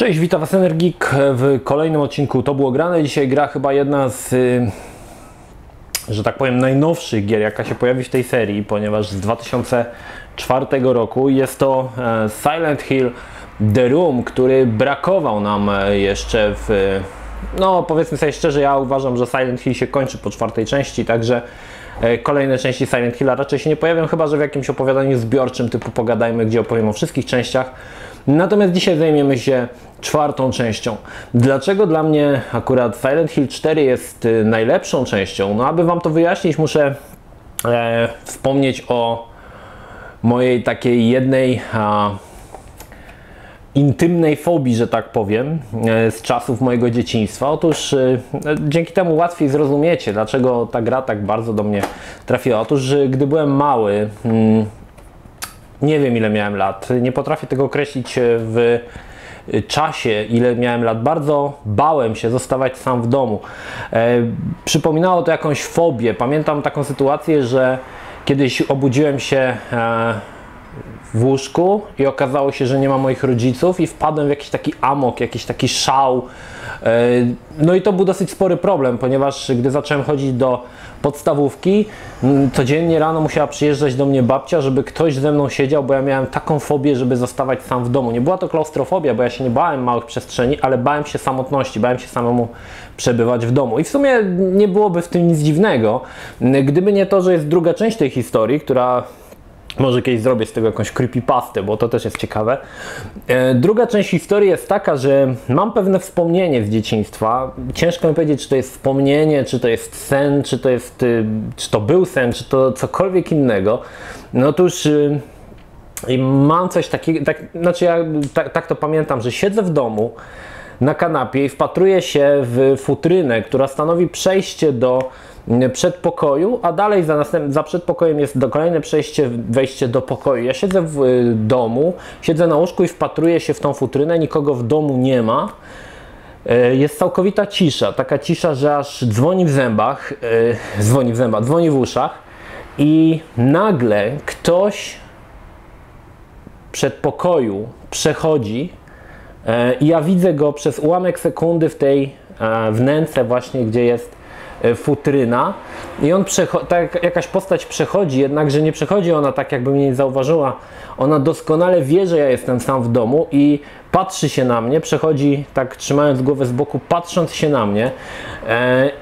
Cześć, witam Was Energik w kolejnym odcinku To było grane. Dzisiaj gra chyba jedna z, że tak powiem, najnowszych gier, jaka się pojawi w tej serii, ponieważ z 2004 roku jest to Silent Hill The Room, który brakował nam jeszcze w... No, powiedzmy sobie szczerze, ja uważam, że Silent Hill się kończy po czwartej części, także kolejne części Silent Hilla raczej się nie pojawią, chyba że w jakimś opowiadaniu zbiorczym typu Pogadajmy, gdzie opowiem o wszystkich częściach. Natomiast dzisiaj zajmiemy się czwartą częścią. Dlaczego dla mnie akurat Silent Hill 4 jest najlepszą częścią? No, aby Wam to wyjaśnić, muszę wspomnieć o mojej takiej jednej intymnej fobii, że tak powiem, z czasów mojego dzieciństwa. Otóż dzięki temu łatwiej zrozumiecie, dlaczego ta gra tak bardzo do mnie trafiła. Otóż gdy byłem mały, nie wiem ile miałem lat, nie potrafię tego określić w czasie, ile miałem lat. Bardzo bałem się zostawać sam w domu. Przypominało to jakąś fobię. Pamiętam taką sytuację, że kiedyś obudziłem się w łóżku i okazało się, że nie ma moich rodziców i wpadłem w jakiś taki amok, jakiś taki szał. No i to był dosyć spory problem, ponieważ gdy zacząłem chodzić do podstawówki, codziennie rano musiała przyjeżdżać do mnie babcia, żeby ktoś ze mną siedział, bo ja miałem taką fobię, żeby zostawać sam w domu. Nie była to klaustrofobia, bo ja się nie bałem małych przestrzeni, ale bałem się samotności, bałem się samemu przebywać w domu. I w sumie nie byłoby w tym nic dziwnego, gdyby nie to, że jest druga część tej historii, która... Może kiedyś zrobię z tego jakąś creepypastę, bo to też jest ciekawe. Druga część historii jest taka, że mam pewne wspomnienie z dzieciństwa. Ciężko mi powiedzieć, czy to jest wspomnienie, czy to jest sen, czy to był sen, czy to cokolwiek innego. No otóż mam coś takiego, znaczy ja tak to pamiętam, że siedzę w domu na kanapie i wpatruję się w futrynę, która stanowi przejście do przedpokoju, a dalej za przedpokojem jest kolejne wejście do pokoju. Ja siedzę w domu, siedzę na łóżku i wpatruję się w tą futrynę, nikogo w domu nie ma. Jest całkowita cisza, taka cisza, że aż dzwoni w zębach, dzwoni w uszach i nagle ktoś przedpokoju przechodzi i ja widzę go przez ułamek sekundy w tej wnęce właśnie, gdzie jest futryna i on jakaś postać przechodzi, jednakże nie przechodzi ona tak, jakby mnie nie zauważyła. Ona doskonale wie, że ja jestem sam w domu i patrzy się na mnie, przechodzi tak trzymając głowę z boku, patrząc się na mnie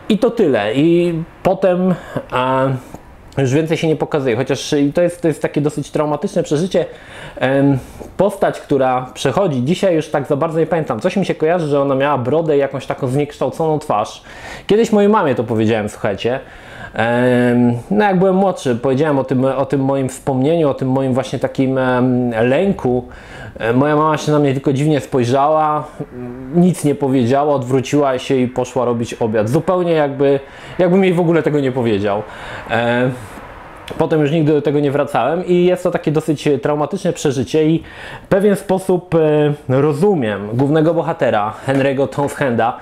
i to tyle. I potem już więcej się nie pokazuje, chociaż to jest takie dosyć traumatyczne przeżycie. Postać, która przechodzi, dzisiaj już tak za bardzo nie pamiętam, coś mi się kojarzy, że ona miała brodę i jakąś taką zniekształconą twarz. Kiedyś mojej mamie to powiedziałem, słuchajcie. No jak byłem młodszy, powiedziałem o tym moim wspomnieniu, o tym moim właśnie takim lęku. Moja mama się na mnie tylko dziwnie spojrzała, nic nie powiedziała, odwróciła się i poszła robić obiad. Zupełnie jakbym jej w ogóle tego nie powiedział. Potem już nigdy do tego nie wracałem i jest to takie dosyć traumatyczne przeżycie i w pewien sposób rozumiem głównego bohatera, Henry'ego Townshenda,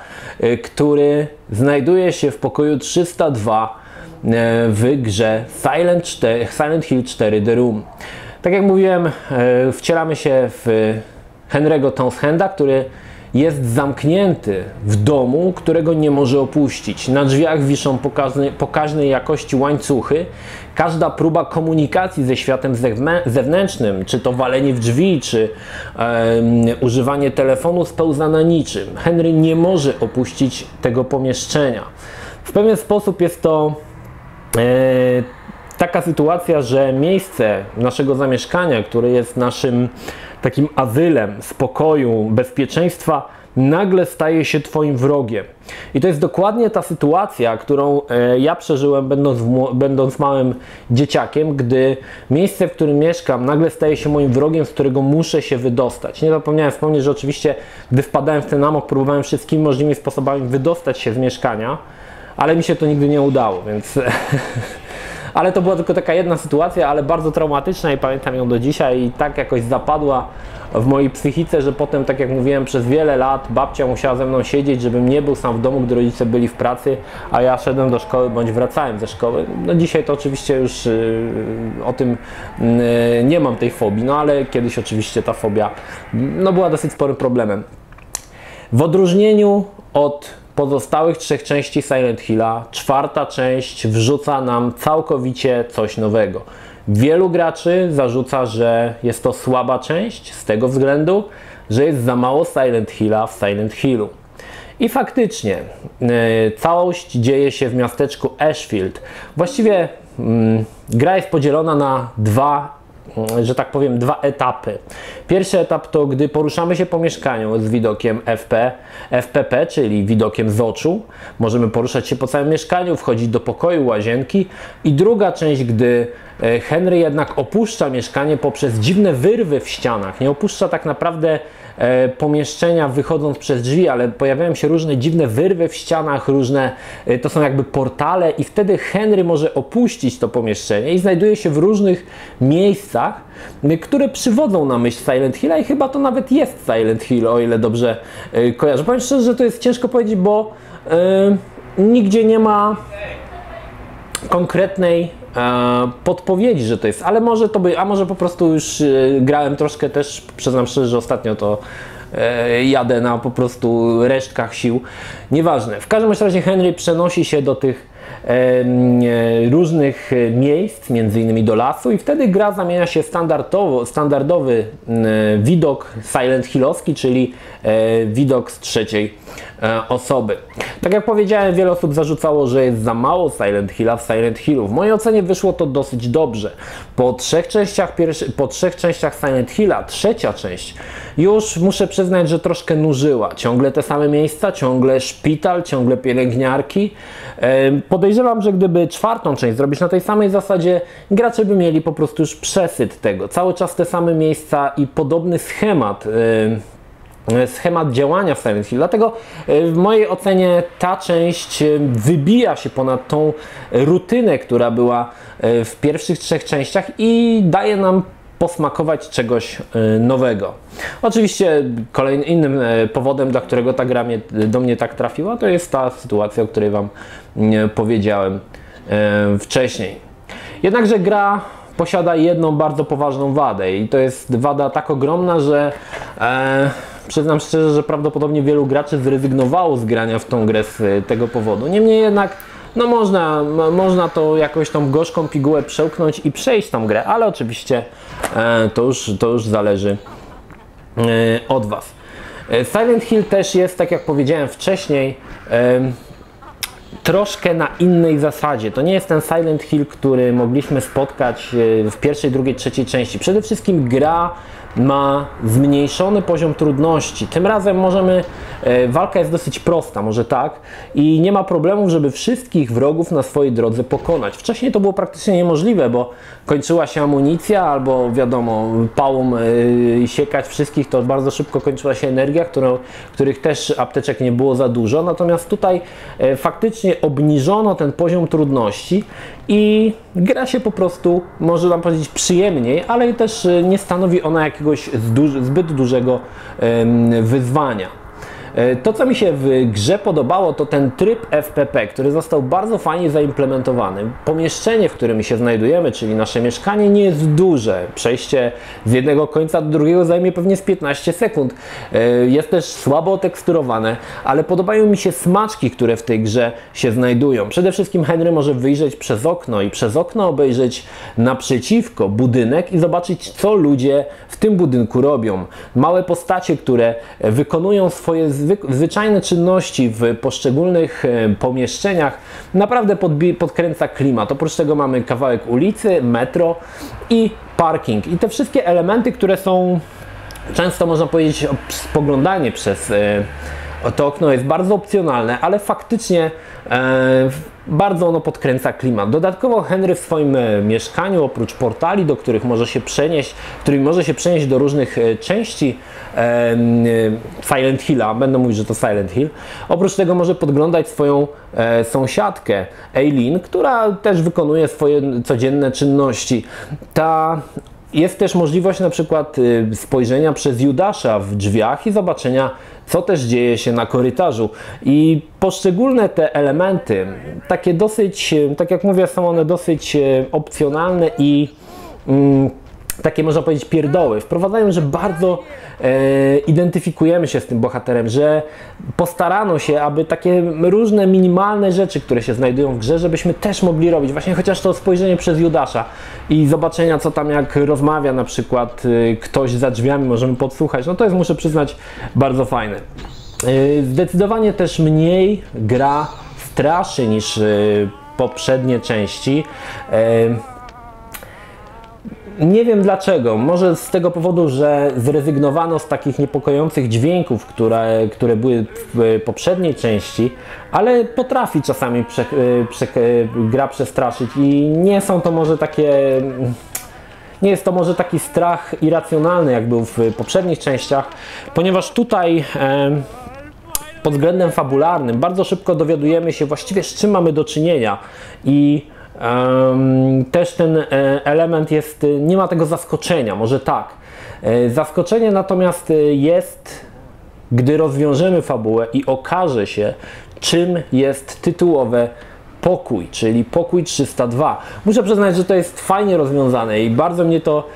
który znajduje się w pokoju 302 w grze Silent Hill 4 The Room. Tak jak mówiłem, wcielamy się w Henry'ego Townshenda, który jest zamknięty w domu, którego nie może opuścić. Na drzwiach wiszą pokaźnej jakości łańcuchy. Każda próba komunikacji ze światem zewnętrznym, czy to walenie w drzwi, czy używanie telefonu, spełza na niczym. Henry nie może opuścić tego pomieszczenia. W pewien sposób jest to taka sytuacja, że miejsce naszego zamieszkania, które jest naszym takim azylem, spokoju, bezpieczeństwa, nagle staje się Twoim wrogiem. I to jest dokładnie ta sytuacja, którą ja przeżyłem będąc małym dzieciakiem, gdy miejsce, w którym mieszkam, nagle staje się moim wrogiem, z którego muszę się wydostać. Nie zapomniałem wspomnieć, że oczywiście, gdy wpadałem w ten amok, próbowałem wszystkimi możliwymi sposobami wydostać się z mieszkania, ale mi się to nigdy nie udało, więc... Ale to była tylko taka jedna sytuacja, ale bardzo traumatyczna i pamiętam ją do dzisiaj i tak jakoś zapadła w mojej psychice, że potem, tak jak mówiłem, przez wiele lat babcia musiała ze mną siedzieć, żebym nie był sam w domu, gdy rodzice byli w pracy, a ja szedłem do szkoły bądź wracałem ze szkoły. No dzisiaj to oczywiście już o tym nie mam tej fobii, no ale kiedyś oczywiście ta fobia no, była dosyć sporym problemem. W odróżnieniu od pozostałych 3 części Silent Hilla, 4. część wrzuca nam całkowicie coś nowego. Wielu graczy zarzuca, że jest to słaba część z tego względu, że jest za mało Silent Hilla w Silent Hillu. I faktycznie całość dzieje się w miasteczku Ashfield. Właściwie gra jest podzielona na dwa etapy. Pierwszy etap to gdy poruszamy się po mieszkaniu z widokiem FPP, czyli widokiem z oczu. Możemy poruszać się po całym mieszkaniu, wchodzić do pokoju, łazienki. I druga część, gdy Henry jednak opuszcza mieszkanie poprzez dziwne wyrwy w ścianach. Nie opuszcza tak naprawdę pomieszczenia wychodząc przez drzwi, ale pojawiają się różne dziwne wyrwy w ścianach, to są jakby portale i wtedy Henry może opuścić to pomieszczenie i znajduje się w różnych miejscach, które przywodzą na myśl Silent Hilla i chyba to nawet jest Silent Hill, o ile dobrze kojarzę. Powiem szczerze, że to jest ciężko powiedzieć, bo nigdzie nie ma konkretnej podpowiedzi, że to jest, ale może to być, a może po prostu już grałem troszkę też, przyznam szczerze, że ostatnio to jadę na po prostu resztkach sił. Nieważne. W każdym razie Henry przenosi się do tych różnych miejsc, między innymi do lasu i wtedy gra zamienia się standardowy widok Silent Hillowski, czyli widok z trzeciej osoby. Tak jak powiedziałem, wiele osób zarzucało, że jest za mało Silent Hilla w Silent Hillu. W mojej ocenie wyszło to dosyć dobrze. Po trzech częściach Silent Hilla, trzecia część już muszę przyznać, że troszkę nużyła. Ciągle te same miejsca, ciągle szpital, ciągle pielęgniarki. Podejrzewam, że gdyby 4. część zrobić na tej samej zasadzie, gracze by mieli po prostu już przesyt tego. Cały czas te same miejsca i podobny schemat działania w Silent Hill. Dlatego w mojej ocenie ta część wybija się ponad tą rutynę, która była w pierwszych 3 częściach i daje nam posmakować czegoś nowego. Oczywiście innym powodem, dla którego ta gra do mnie tak trafiła, to jest ta sytuacja, o której Wam powiedziałem wcześniej. Jednakże gra posiada jedną bardzo poważną wadę i to jest wada tak ogromna, że przyznam szczerze, że prawdopodobnie wielu graczy zrezygnowało z grania w tą grę z tego powodu. Niemniej jednak no można to jakoś tą gorzką pigułę przełknąć i przejść tą grę, ale oczywiście to już zależy od Was. Silent Hill też jest, tak jak powiedziałem wcześniej, troszkę na innej zasadzie. To nie jest ten Silent Hill, który mogliśmy spotkać w pierwszej, drugiej, trzeciej części. Przede wszystkim gra ma zmniejszony poziom trudności. Tym razem walka jest dosyć prosta, może tak, i nie ma problemów, żeby wszystkich wrogów na swojej drodze pokonać. Wcześniej to było praktycznie niemożliwe, bo kończyła się amunicja, albo wiadomo, pałą siekać wszystkich, to bardzo szybko kończyła się energia, których też apteczek nie było za dużo. Natomiast tutaj faktycznie obniżono ten poziom trudności i gra się po prostu, może nam powiedzieć, przyjemniej, ale też nie stanowi ona jakiegoś zbyt dużego wyzwania. To, co mi się w grze podobało, to ten tryb FPP, który został bardzo fajnie zaimplementowany. Pomieszczenie, w którym się znajdujemy, czyli nasze mieszkanie, nie jest duże. Przejście z jednego końca do drugiego zajmie pewnie z 15 sekund. Jest też słabo oteksturowane, ale podobają mi się smaczki, które w tej grze się znajdują. Przede wszystkim Henry może wyjrzeć przez okno i przez okno obejrzeć naprzeciwko budynek i zobaczyć, co ludzie w tym budynku robią. Małe postacie, które wykonują swoje zwyczajne czynności w poszczególnych pomieszczeniach, naprawdę podkręca klimat. Oprócz tego mamy kawałek ulicy, metro i parking. I te wszystkie elementy, które są często, można powiedzieć, spoglądanie przez to okno jest bardzo opcjonalne, ale faktycznie bardzo ono podkręca klimat. Dodatkowo Henry w swoim mieszkaniu, oprócz portali, do których może się przenieść do różnych części Silent Hilla, będę mówić, że to Silent Hill, oprócz tego może podglądać swoją sąsiadkę Eileen, która też wykonuje swoje codzienne czynności. Jest też możliwość na przykład spojrzenia przez Judasza w drzwiach i zobaczenia, co też dzieje się na korytarzu. I poszczególne te elementy, takie dosyć, tak jak mówię, są one dosyć opcjonalne i takie, można powiedzieć, pierdoły wprowadzają, że bardzo identyfikujemy się z tym bohaterem, że postarano się, aby takie różne minimalne rzeczy, które się znajdują w grze, żebyśmy też mogli robić. Właśnie chociaż to spojrzenie przez Judasza i zobaczenia, co tam jak rozmawia na przykład ktoś za drzwiami, możemy podsłuchać, no to jest, muszę przyznać, bardzo fajne. Zdecydowanie też mniej gra straszy niż poprzednie części. Nie wiem dlaczego, może z tego powodu, że zrezygnowano z takich niepokojących dźwięków, które były w poprzedniej części, ale potrafi czasami gra przestraszyć i nie są to może takie... Nie jest to może taki strach irracjonalny, jak był w poprzednich częściach, ponieważ tutaj pod względem fabularnym bardzo szybko dowiadujemy się właściwie, z czym mamy do czynienia i też ten element jest, nie ma tego zaskoczenia, może tak. Zaskoczenie natomiast jest, gdy rozwiążemy fabułę i okaże się, czym jest tytułowe Pokój, czyli Pokój 302. Muszę przyznać, że to jest fajnie rozwiązane i bardzo mnie to,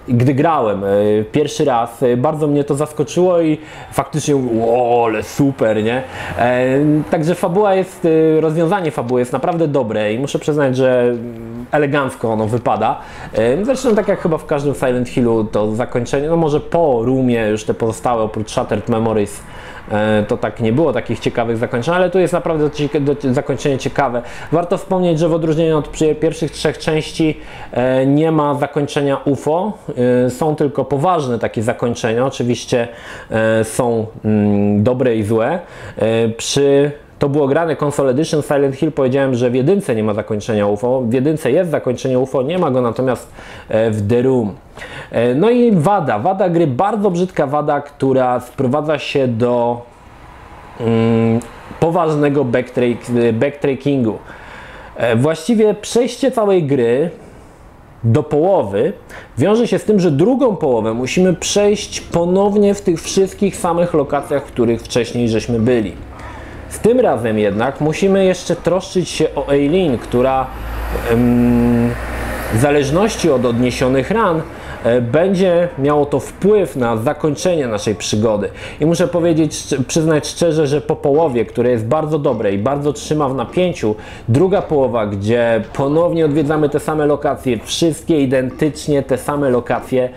gdy grałem pierwszy raz, bardzo mnie to zaskoczyło i faktycznie, o, ale super, nie? Także fabuła jest, rozwiązanie fabuły jest naprawdę dobre i muszę przyznać, że elegancko ono wypada. Zresztą tak jak chyba w każdym Silent Hillu, to zakończenie, no może po Roomie już te pozostałe, oprócz Shattered Memories, to tak nie było takich ciekawych zakończeń, ale tu jest naprawdę zakończenie ciekawe. Warto wspomnieć, że w odróżnieniu od pierwszych 3 części nie ma zakończenia UFO, są tylko poważne takie zakończenia, oczywiście są dobre i złe. To było grane Console Edition Silent Hill, powiedziałem, że w jedynce nie ma zakończenia UFO, w jedynce jest zakończenie UFO, nie ma go natomiast w The Room. No i wada gry, bardzo brzydka wada, która sprowadza się do poważnego backtrackingu. Właściwie przejście całej gry do połowy wiąże się z tym, że drugą połowę musimy przejść ponownie w tych wszystkich samych lokacjach, w których wcześniej żeśmy byli. Z tym razem jednak musimy jeszcze troszczyć się o Eileen, która w zależności od odniesionych ran będzie miało to wpływ na zakończenie naszej przygody. I muszę przyznać szczerze, że po połowie, które jest bardzo dobre i bardzo trzyma w napięciu, druga połowa, gdzie ponownie odwiedzamy te same lokacje, wszystkie identycznie te same lokacje,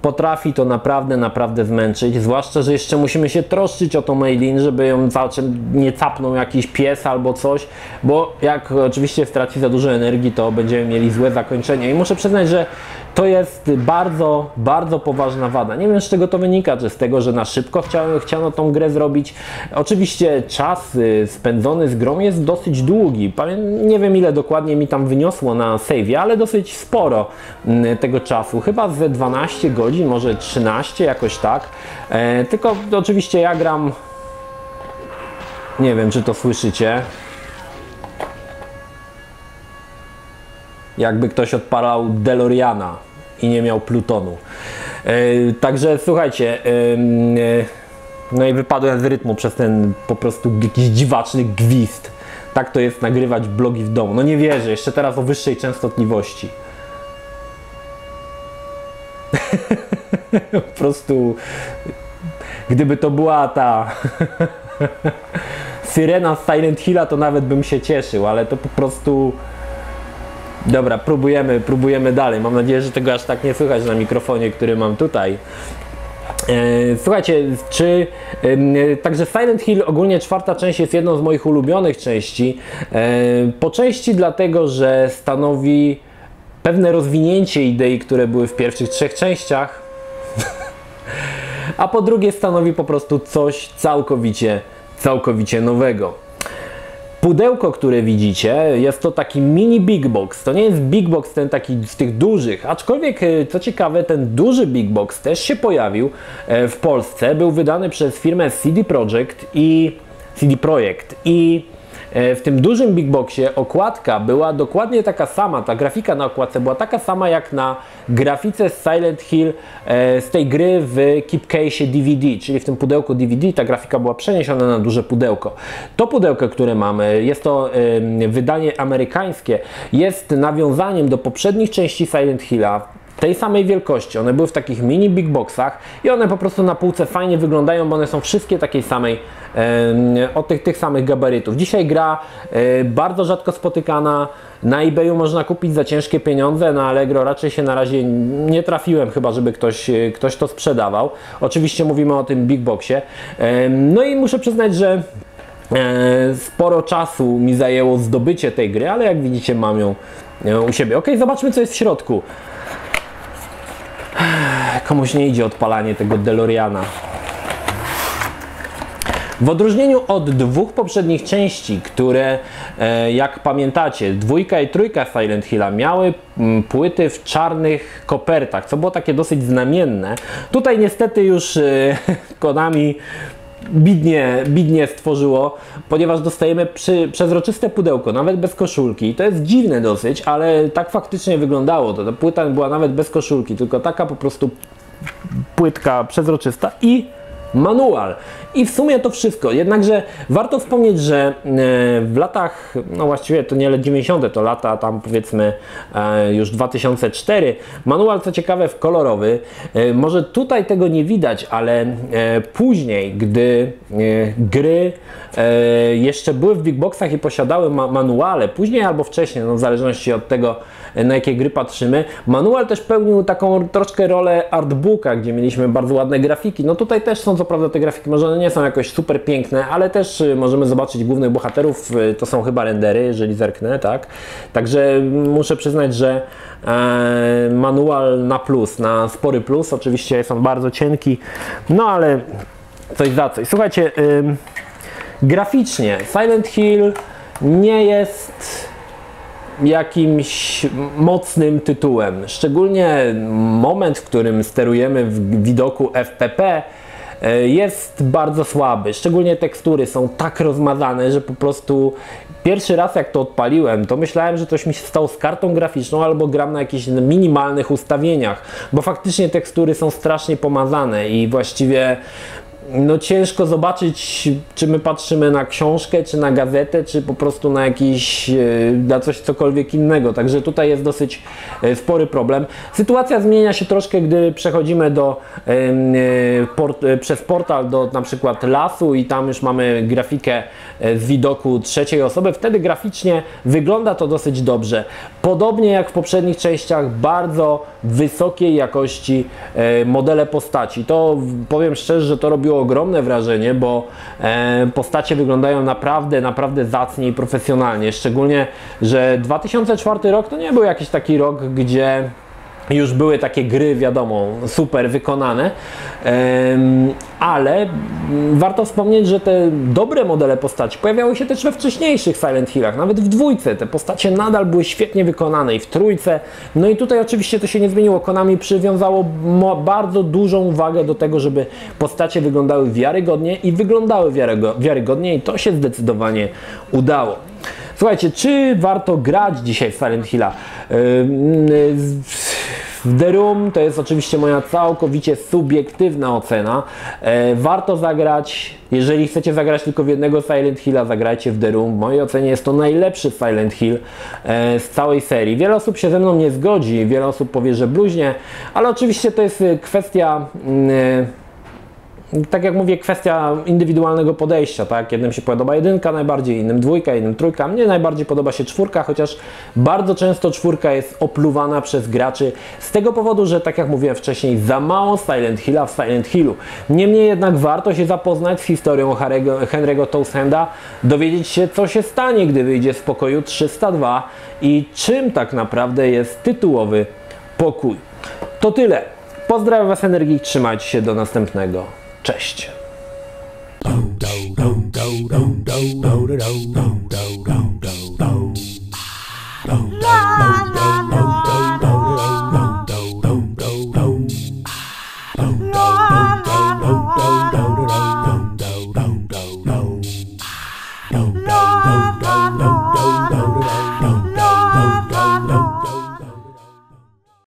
potrafi to naprawdę zmęczyć, zwłaszcza, że jeszcze musimy się troszczyć o tą Eileen, żeby ją nie capnął jakiś pies albo coś, bo jak oczywiście straci za dużo energii, to będziemy mieli złe zakończenie. I muszę przyznać, że to jest bardzo poważna wada. Nie wiem, z czego to wynika, czy z tego, że na szybko chciano tą grę zrobić. Oczywiście czas spędzony z grą jest dosyć długi. Nie wiem, ile dokładnie mi tam wyniosło na save'ie, ale dosyć sporo tego czasu. Chyba ze 12 godzin, może 13, jakoś tak. Tylko oczywiście ja gram... Nie wiem, czy to słyszycie. Jakby ktoś odpalał DeLoreana i nie miał Plutonu. Także słuchajcie, no i wypadłem z rytmu przez ten po prostu jakiś dziwaczny gwizd. Tak to jest nagrywać blogi w domu. No nie wierzę, jeszcze teraz o wyższej częstotliwości. Po prostu, gdyby to była ta syrena z Silent Hilla, to nawet bym się cieszył, ale to po prostu... Dobra, próbujemy dalej. Mam nadzieję, że tego aż tak nie słychać na mikrofonie, który mam tutaj. Słuchajcie, także Silent Hill, ogólnie 4. część jest jedną z moich ulubionych części. Po części dlatego, że stanowi pewne rozwinięcie idei, które były w pierwszych 3 częściach, a po drugie stanowi po prostu coś całkowicie nowego. Pudełko, które widzicie, jest to taki mini big box. To nie jest big box ten taki z tych dużych, aczkolwiek co ciekawe, ten duży big box też się pojawił w Polsce. Był wydany przez firmę CD Projekt i w tym dużym Big Boxie okładka była dokładnie taka sama, ta grafika na okładce była taka sama jak na grafice z Silent Hill z tej gry w Keep Case DVD, czyli w tym pudełku DVD. Ta grafika była przeniesiona na duże pudełko. To pudełko, które mamy, jest to wydanie amerykańskie, jest nawiązaniem do poprzednich części Silent Hilla, tej samej wielkości. One były w takich mini big boxach i one po prostu na półce fajnie wyglądają, bo one są wszystkie takiej samej, od tych samych gabarytów. Dzisiaj gra bardzo rzadko spotykana. Na eBayu można kupić za ciężkie pieniądze, na Allegro raczej się na razie nie trafiłem, chyba żeby ktoś to sprzedawał. Oczywiście mówimy o tym big boxie. No i muszę przyznać, że sporo czasu mi zajęło zdobycie tej gry, ale jak widzicie mam ją u siebie. Ok, zobaczmy co jest w środku. Komuś nie idzie odpalanie tego DeLoreana. W odróżnieniu od dwóch poprzednich części, które jak pamiętacie, 2 i 3 Silent Hilla miały płyty w czarnych kopertach, co było takie dosyć znamienne. Tutaj niestety już Konami bidnie stworzyło, ponieważ dostajemy przezroczyste pudełko, nawet bez koszulki. To jest dziwne dosyć, ale tak faktycznie wyglądało. Ta płyta była nawet bez koszulki, tylko taka po prostu płytka przezroczysta i manual. I w sumie to wszystko. Jednakże warto wspomnieć, że w latach, no właściwie to nie lata 90., to lata tam powiedzmy już 2004, manual co ciekawe w kolorowy. Może tutaj tego nie widać, ale później, gdy gry jeszcze były w big boxach i posiadały manuale, później albo wcześniej, no w zależności od tego, na jakie gry patrzymy, manual też pełnił taką troszkę rolę artbooka, gdzie mieliśmy bardzo ładne grafiki. No tutaj też są co prawda te grafiki, może one nie są jakoś super piękne, ale też możemy zobaczyć głównych bohaterów, to są chyba rendery, jeżeli zerknę, tak? Także muszę przyznać, że manual na plus, na spory plus, oczywiście jest on bardzo cienki, no ale coś za coś. Słuchajcie, graficznie Silent Hill nie jest jakimś mocnym tytułem. Szczególnie moment, w którym sterujemy w widoku FPP jest bardzo słaby. Szczególnie tekstury są tak rozmazane, że po prostu pierwszy raz jak to odpaliłem, to myślałem, że coś mi się stało z kartą graficzną albo gram na jakichś minimalnych ustawieniach, bo faktycznie tekstury są strasznie pomazane i właściwie no ciężko zobaczyć, czy my patrzymy na książkę, czy na gazetę, czy po prostu na jakiś, na coś cokolwiek innego. Także tutaj jest dosyć spory problem. Sytuacja zmienia się troszkę, gdy przechodzimy przez portal do na przykład lasu i tam już mamy grafikę z widoku trzeciej osoby. Wtedy graficznie wygląda to dosyć dobrze. Podobnie jak w poprzednich częściach, bardzo wysokiej jakości modele postaci. To powiem szczerze, że to robiło ogromne wrażenie, bo postacie wyglądają naprawdę zacnie i profesjonalnie. Szczególnie, że 2004 rok to nie był jakiś taki rok, gdzie już były takie gry, wiadomo, super wykonane, ale warto wspomnieć, że te dobre modele postaci pojawiały się też we wcześniejszych Silent Hillach, nawet w 2 te postacie nadal były świetnie wykonane i w 3. No i tutaj oczywiście to się nie zmieniło. Konami przywiązało bardzo dużą wagę do tego, żeby postacie wyglądały wiarygodnie i wyglądały wiarygodnie i to się zdecydowanie udało. Słuchajcie, czy warto grać dzisiaj w Silent Hilla? The Room to jest oczywiście moja całkowicie subiektywna ocena. Warto zagrać, jeżeli chcecie zagrać tylko w jednego Silent Hilla, zagrajcie w The Room. W mojej ocenie jest to najlepszy Silent Hill z całej serii. Wiele osób się ze mną nie zgodzi, wiele osób powie, że bluźnie, ale oczywiście to jest kwestia tak jak mówię, kwestia indywidualnego podejścia, tak? Jednym się podoba 1 najbardziej, innym 2, innym 3. Mnie najbardziej podoba się 4, chociaż bardzo często 4 jest opluwana przez graczy z tego powodu, że tak jak mówiłem wcześniej, za mało Silent Hilla w Silent Hillu. Niemniej jednak warto się zapoznać z historią Henry'ego Townshenda, dowiedzieć się, co się stanie, gdy wyjdzie z pokoju 302 i czym tak naprawdę jest tytułowy pokój. To tyle. Pozdrawiam Was, Energii, trzymajcie się, do następnego. Cześć. La, la, la.